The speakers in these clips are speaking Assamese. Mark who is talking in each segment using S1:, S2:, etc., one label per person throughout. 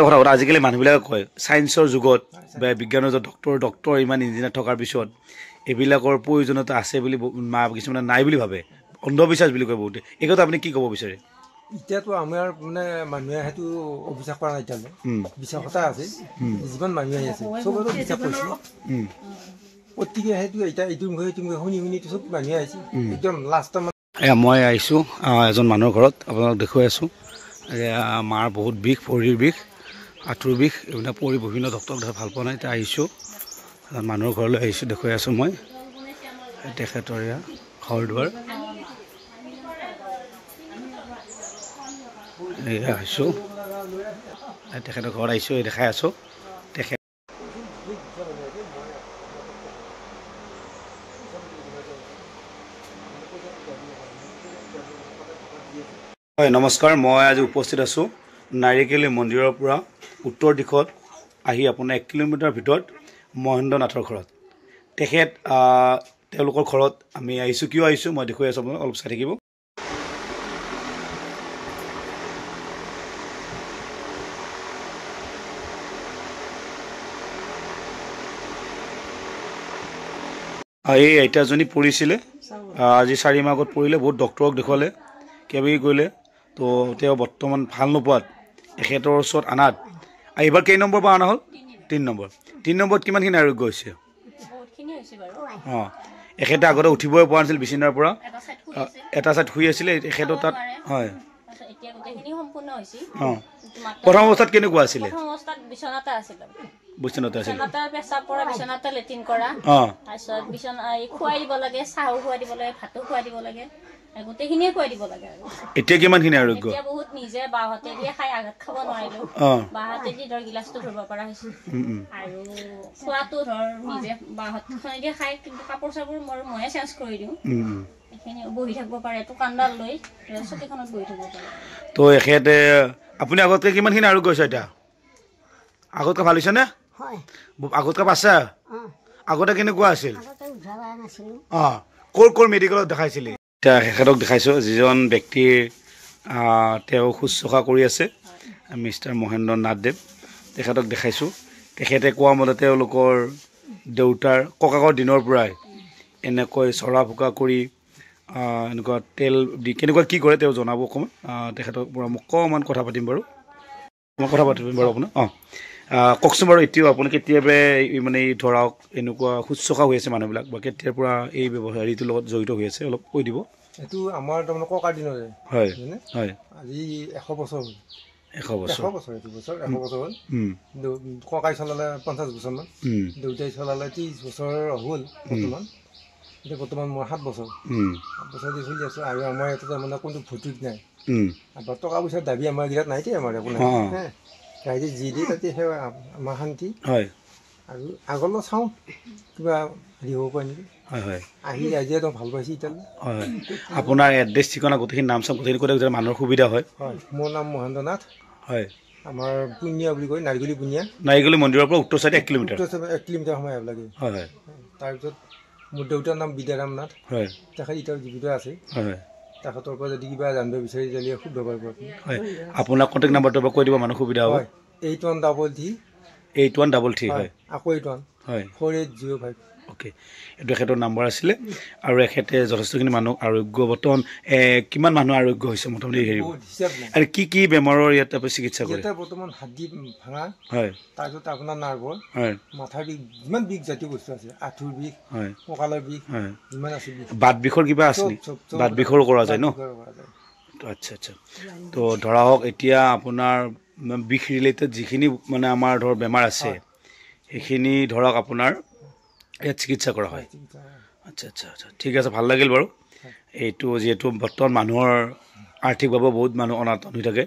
S1: কথা কথা আজিকালি মানুহবিলাকে কয় সায়েন্সৰ যুগত বা বিজ্ঞানৰ যুগত ডক্টৰ ইমান ইঞ্জিনিয়াৰ থকাৰ পিছত এইবিলাকৰ প্ৰয়োজনীয়তা আছে বুলি কিছুমানে নাই বুলি ভাবে অন্ধবিশ্বাস বুলি কয় বহুতে এই কথা আপুনি কি ক'ব বিচাৰে
S2: এতিয়াতো আমাৰ মানে মানুহে সেইটো অবিশ্বাস কৰা নাই এতিয়ালৈ বিশ্বাসতা আছে যিমান মানুহ আহি আছে চবৰে বিশ্বাস কৰিছে গতিকে সেইটো এতিয়া এইটো শুনি শুনি চব মানুহে আহিছে একদম লাষ্টৰ
S1: মই আহিছোঁ এজন মানুহৰ ঘৰত আপোনাক দেখুৱাই আছোঁ মাৰ বহুত বিষ ভৰিৰ বিষ আঁঠুৰ বিষ এইবিলাক পৰি বিভিন্ন ডক্টৰক ভাল পোৱা নাই এতিয়া আহিছোঁ মানুহৰ ঘৰলৈ আহিছোঁ দেখুৱাই আছোঁ মই তেখেতৰ এয়া ঘৰ দুৱাৰ এয়া আহিছোঁ তেখেতৰ ঘৰত আহিছোঁ দেখাই আছোঁ তেখেত হয় নমস্কাৰ মই আজি উপস্থিত আছোঁ নাৰিকলী মন্দিৰৰ পৰা উত্তৰ দিশত আহি আপোনাৰ 1 কিলোমিটাৰ ভিতৰত মহেন্দ্ৰ নাথৰ ঘৰত তেখেত তেওঁলোকৰ ঘৰত আমি আহিছোঁ কিয় আহিছোঁ মই দেখুৱাই আছোঁ আপোনাক অলপ চাই থাকিব এই আইতাজনী পৰিছিলে আজি 4 মাহ আগত পৰিলে বহুত ডক্টৰক দেখুৱালে কিবা কৰিলে তো তেওঁ বৰ্তমান ভাল নোপোৱাত এখেতৰ ওচৰত আনাত এইবাৰ কেই নম্বৰ পৰা অনা হ'ল 3 নম্বৰত কিমানখিনি আৰোগ্য হৈছে এখেতে আগতে উঠিবই পৰা নাছিল বিচনাৰ পৰা এটা চাইড শুই আছিলে এখেতৰ তাত হয় প্ৰথম অৱস্থাত কেনেকুৱা আছিলে বিচনাতে আছিল
S3: পেচাব পৰা বিচনাতে লেট্ৰিন কৰা তাৰপিছত বিচনা খুৱাই দিব লাগে চাহো খুৱাই দিব লাগে ভাতো খুৱাই দিব লাগে গোটেইখিনিয়ে খুৱাই দিব লাগে আৰু
S1: এতিয়া কিমানখিনি আৰোগ্য
S3: এতিয়া বহুত নিজে বাহঁতে দিয়ে খাই আঘাত খাব নোৱাৰিলো বাহঁতে দি ধৰ গিলাচটো ধৰিব পৰা হৈছে আৰু খোৱাটো ধৰ নিজে বাহঁতখনে দিয়ে খাই কিন্তু কাপোৰ চাপোৰ ময়ে চেঞ্জ কৰি দিওঁ এইখিনি বহি থাকিব পাৰে তো কান্দাল লৈ চকীখনত বহি থাকিব পাৰে
S1: তো এখেতে আপুনি আগতকৈ কিমানখিনি আৰোগ্য হৈছে এতিয়া আগতকৈ ভাল হৈছে নে আগতকৈ পাইছে আগতে কেনেকুৱা আছিল ক'ৰ মেডিকেলত দেখাইছিলে এতিয়া এখেতক দেখাইছোঁ যিজন ব্যক্তিৰ তেওঁ শুশ্ৰূষা কৰি আছে মিষ্টাৰ মহেন্দ্ৰ নাথদেৱ তেখেতক দেখাইছোঁ তেখেতে কোৱা মতে তেওঁলোকৰ দেউতাৰ ককাকৰ দিনৰ পৰাই এনেকৈ চৰা ফুকা কৰি এনেকুৱা তেল দি কেনেকুৱা কি কৰে তেওঁ জনাব অকণমান তেখেতৰ পৰা মোক অকণমান কথা পাতিম বাৰু মই কথা পাতিম বাৰু আপোনাক কওকচোন বাৰু এতিয়াও আপুনি কেতিয়াবা মানে ধৰক এনেকুৱা শুশ্ৰূষা হৈ আছে মানুহবিলাক বা কেতিয়াৰ পৰা এই হেৰিটোৰ লগত জড়িত হৈ আছে অলপ কৈ দিব
S2: এইটো আমাৰ তাৰমানে ককাৰ দিনৰে
S1: হয় হয়
S2: আজি 100 বছৰ হ'ল
S1: 100 বছৰ
S2: হ'ল ককাই চলালে 50 বছৰমান দেউতাই চলালে 30 বছৰ হ'ল বৰ্তমান এতিয়া বৰ্তমান মোৰ 7 বছৰ 7 বছৰ দি চলি আছোঁ আৰু আমাৰ ইয়াতে তাৰমানে কোনো ভৌতিক নাই টকা পইচাৰ দাবী আমাৰ ইয়াত নাই দেই আমাৰ আপোনাৰ ৰাইজে যি দিয়ে তাতে সেৱা আমাৰ শান্তি
S1: হয়
S2: আৰু আগলৈ চাওঁ কিবা হেৰি হ'ব পাৰে নেকি
S1: হয় হয়
S2: আহি ৰাইজে একদম ভাল পাইছে এতিয়ালৈ
S1: হয় আপোনাৰ এড্ৰেছ ঠিকনা গোটেইখিনি নাম চাম গোটেইখিনি কৈ যাতে মানুহৰ সুবিধা হয়
S2: হয় মোৰ নাম মহেন্দ্ৰ নাথ
S1: হয়
S2: আমাৰ পুনিয়া বুলি কয়
S1: নাৰিকলী মন্দিৰৰ পৰা উত্তৰ চাইডে 1 কিলোমিটাৰ
S2: 1 কিলোমিটাৰ সময় আহিব লাগে
S1: হয় হয়
S2: তাৰপিছত মোৰ দেউতাৰ নাম বিদ্যাৰাম নাথ
S1: হয়
S2: তেখেত এতিয়া জীৱিত আছে
S1: হয়
S2: তেখেতৰ পৰা যদি কিবা জানিব বিচাৰি যালে শুদ্ধ পাৰিব
S1: হয় আপোনাৰ কণ্টেক্ট নাম্বাৰটো কৈ দিব মানুহ সুবিধা হ'ব 8133 হয়
S2: আকৌ 81
S1: হয়
S2: 4805
S1: অ'কে এইটো এখেতৰ নাম্বাৰ আছিলে আৰু এখেতে যথেষ্টখিনি মানুহ আৰোগ্য বৰ্তমান কিমান মানুহ আৰোগ্য হৈছে মোটামুটি হেৰি আৰু কি বেমাৰৰ ইয়াত আপুনি চিকিৎসা কৰে
S2: বৰ্তমান হাড়ি ভাঙা
S1: হয়
S2: তাৰপিছত আপোনাৰ নাৰ্ভৰ
S1: হয়
S2: মাথাৰ বিষ যিমান বিষ জাতীয় বস্তু আছে আঁঠুৰ বিষ হয় কঁকালৰ বিষ হয় যিমান আছে
S1: বাত বিষৰ কিবা আছে বাত বিষৰো কৰা যায় ন আচ্ছা আচ্ছা তো ধৰা হওক এতিয়া আপোনাৰ বিষ ৰিলেটেড যিখিনি মানে আমাৰ ধৰ বেমাৰ আছে সেইখিনি ধৰক আপোনাৰ ইয়াত চিকিৎসা কৰা হয় আচ্ছা আচ্ছা আচ্ছা ঠিক আছে ভাল লাগিল বাৰু এইটো যিহেতু বৰ্তমান মানুহৰ আৰ্থিকভাৱে বহুত মানুহ অনাটন হৈ থাকে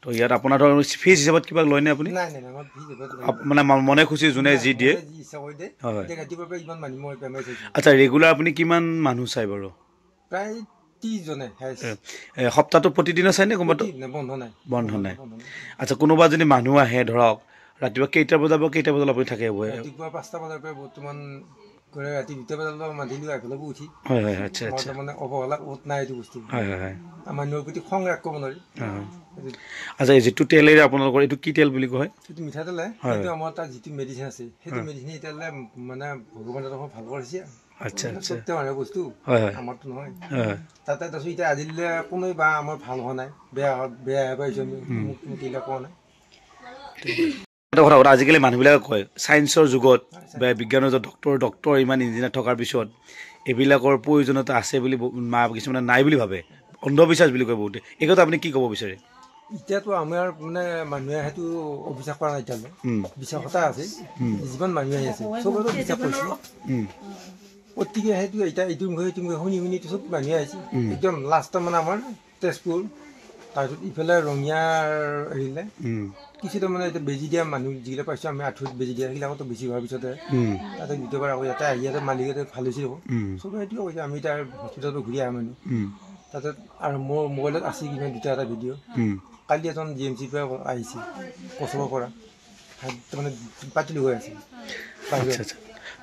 S1: তো ইয়াত আপোনাৰ ধৰ ফিজ হিচাপত কিবা লয়নে আপুনি মানে মনে খুচি যোনে যি দিয়ে হয় আচ্ছা ৰেগুলাৰ আপুনি কিমান মানুহ চাই বাৰু
S2: প্ৰায় 30 জনে
S1: সপ্তাহটো প্ৰতিদিনে চাই নে কোনোবা বন্ধ নাই আচ্ছা কোনোবা যদি মানুহ আহে ধৰক ৰাতিপুৱা কেইটা বজাৰ পৰা কেইটা বজালৈ আপুনি থাকে
S2: ৰাতিপুৱা 5টা বজাৰ পৰা বৰ্তমান কৰে ৰাতি 2টা বজাত মাতিলোঁ এফালকো উঠি
S1: হয় হয় আচ্ছা
S2: মই
S1: আচ্ছা
S2: তাৰমানে অৱহেলা ক'ত নাই এইটো বস্তু
S1: হয় হয় হয়
S2: মানুহৰ প্ৰতি খং ৰাগ ক'ব নোৱাৰি
S1: আচ্ছা এই যিটো তেলেৰে আপোনালোকৰ এইটো কি তেল বুলি কয়
S2: সেইটো মিঠাতেলে সেইটো আমাৰ তাত যিটো মেডিচিন আছে সেইটো মেডিচিন এতিয়ালৈ মানে ভগৱানে দেখোন ভাল কৰিছে
S1: আচ্ছা আচ্ছা
S2: সত্য মানে বস্তু
S1: হয় হয়
S2: আমাৰতো নহয়
S1: হয়
S2: তাতে তাৰপিছত এতিয়া আজিলৈ কোনোৱে বা আমাৰ ভাল হোৱা নাই বেয়া পাইছোঁ আমি মোক কিলা কোৱা নাই
S1: এটা কথা আজিকালি মানুহবিলাকে কয় ছায়েন্সৰ যুগত বা বিজ্ঞানৰ যুগত ডক্তৰ ইমান ইঞ্জিনিয়াৰ থকাৰ পিছত এইবিলাকৰ প্ৰয়োজনীয়তা আছে বুলি কিছুমানে নাই বুলি ভাবে অন্ধবিশ্বাস বুলি কয় বহুতে এই কথা আপুনি কি ক'ব বিচাৰে
S2: এতিয়াতো আমাৰ মানে মানুহে সেইটো অবিশ্বাস কৰা নাই এতিয়ালৈ বিশ্বাসতা আছে যিমান মানুহ আহি আছে চবতো বিশ্বাস কৰিছে গতিকে সেইটো এতিয়া এইটো মুখে শুনি শুনি চব মানুহে আহিছে একদম লাষ্টত মানে আমাৰ তেজপুৰ তাৰপিছত ইফালে ৰঙিয়াৰ এৰিলে কিছু তাৰমানে এতিয়া বেজি দিয়া মানুহ যিবিলাক পাইছোঁ আমি আঁঠুত বেজি দিয়া সেইবিলাকতো বেছি হোৱাৰ পিছতে তাতে দ্বিতীয়বাৰ আকৌ ইয়াতে আহি ইয়াতে মালিকতে ভাল হৈছে হ'ব চবে সেইটোৱে কৈছে আমি এতিয়া হস্পিটেলতো ঘূৰি আহা মানুহ তাতে আৰু মোৰ মোবাইলত আছে কিমান 2টা এটা ভিডিঅ' কালি এজন GMC পৰা আহিছে কচবৰ পৰা তাৰমানে পাতিলো হৈ আছে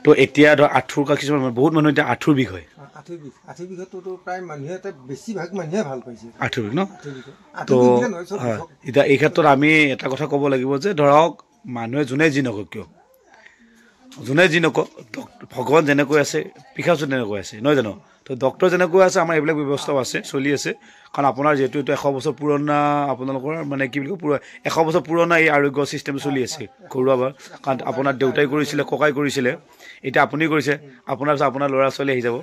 S1: তো এতিয়া ধৰ আঁঠুৰ কিছুমান বহুত মানুহ এতিয়া আঁঠুৰ বিষ হয়
S2: আঁঠুৰ বিষততো প্ৰায় মানুহে বেছিভাগ মানুহে ভাল পাইছে
S1: আঁঠুৰ বিষ ন তো এতিয়া এই ক্ষেত্ৰত আমি এটা কথা ক'ব লাগিব যে ধৰক মানুহে যোনে যি নকওক কিয় ভগৱান যেনেকৈ আছে পিশাচো তেনেকৈ আছে নহয় জানো তো ডক্তৰ যেনেকৈ আছে আমাৰ এইবিলাক ব্যৱস্থাও আছে চলি আছে কাৰণ আপোনাৰ যিহেতু এইটো 100 বছৰ পুৰণা আপোনালোকৰ মানে কি বুলি কয় 100 বছৰ পুৰণা এই আৰোগ্য চিষ্টেম চলি আছে ঘৰুৱা কাৰণ আপোনাৰ দেউতাই কৰিছিলে ককাই কৰিছিলে এতিয়া আপুনি কৰিছে আপোনাৰ পিছত আপোনাৰ ল'ৰা ছোৱালী আহি যাব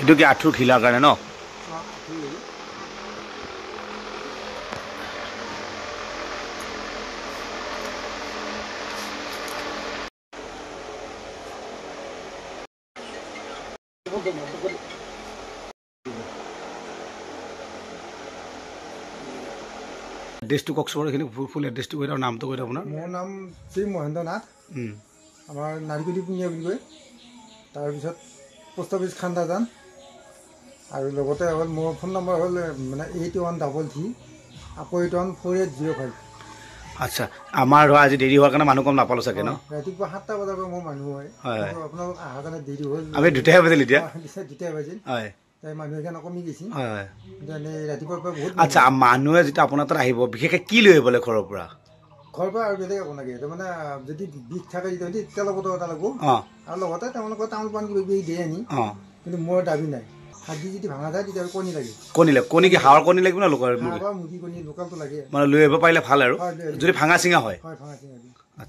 S1: এইটো কি আঁঠুৰ ঘিলাৰ কাৰণে ন এড্ৰেছটো কওকচোন এইখিনি ফুল এড্ৰেছটো কৈ দিয়ক নামটো কৈ দিয়ক আপোনাৰ
S2: মোৰ নাম শ্ৰী মহেন্দ্ৰ নাথ আমাৰ নাৰিকলি পুঙীয়া বুলি কয় তাৰপিছত পোষ্ট অফিচ খান্দাজান আৰু লগতে হ'ল মোৰ ফোন নম্বৰ হ'ল মানে 8133 আকৌ 814805
S1: আচ্ছা আমাৰ আজি দেৰি হোৱাৰ কাৰণে মানুহ কম নাপালোঁ চাগে ন
S2: ৰাতিপুৱা 7টা বজাৰ পৰা মোৰ মানুহ হয় আপোনালোক অহাৰ কাৰণে দেৰি হ'ল
S1: আমি 2টাহে বাজিল এতিয়া
S2: 2টাই বাজিল হয় মানুহ এখান কমি গৈছে
S1: হয়
S2: ৰাতিপুৱাৰ পৰা বহুত
S1: আচ্ছা মানুহে যেতিয়া আপোনাৰ তাত আহিব বিশেষকৈ কি লৈ আহিবলৈ ঘৰৰ পৰা
S2: আৰু বেলেগ একো নাগে তাৰমানে যদি বিষ থাকে তেতিয়াহ'লে তেলৰ বটল এটা লাগব আৰু লগতে তেওঁলোকৰ তামোল পাণ কিবা কিবি দিয়ে আনি কিন্তু মোৰ দাবী নাই হাগি যদি ভাঙা যায় তেতিয়া কণী
S1: কি হাঁহৰ কণী লাগিব না লোকৰ
S2: মুৰ্গী কণী লোকেলটো লাগে
S1: মানে লৈ আহিব পাৰিলে ভাল আৰু যদি ভাঙা চিঙা হয়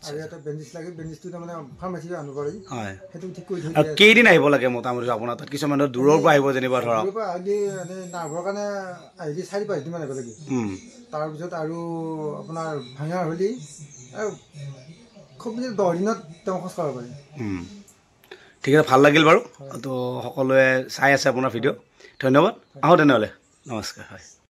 S2: আৰু এটা বেণ্ডেজ লাগে বেণ্ডেজটো তাৰমানে ফাৰ্মাচীৰ পৰা আনিব পাৰি সেইটো ঠিক কৰি
S1: আৰু কেইদিন আহিব লাগে মোটামুটি আপোনাৰ তাত কিছুমান দূৰৰ পৰা আহিব যেনিবা ধৰক
S2: আহিলে নাৰ্ভৰ কাৰণে আহিলে 4-5 দিনমান আহিব লাগে তাৰপিছত আৰু আপোনাৰ ভাঙা হ'লে খুব বেছি 10 দিনত তেওঁ খোজ কাঢ়িব পাৰে
S1: ঠিক আছে ভাল লাগিল বাৰু তো সকলোৱে চাই আছে আপোনাৰ ভিডিঅ' ধন্যবাদ আহোঁ তেনেহ'লে নমস্কাৰ হয়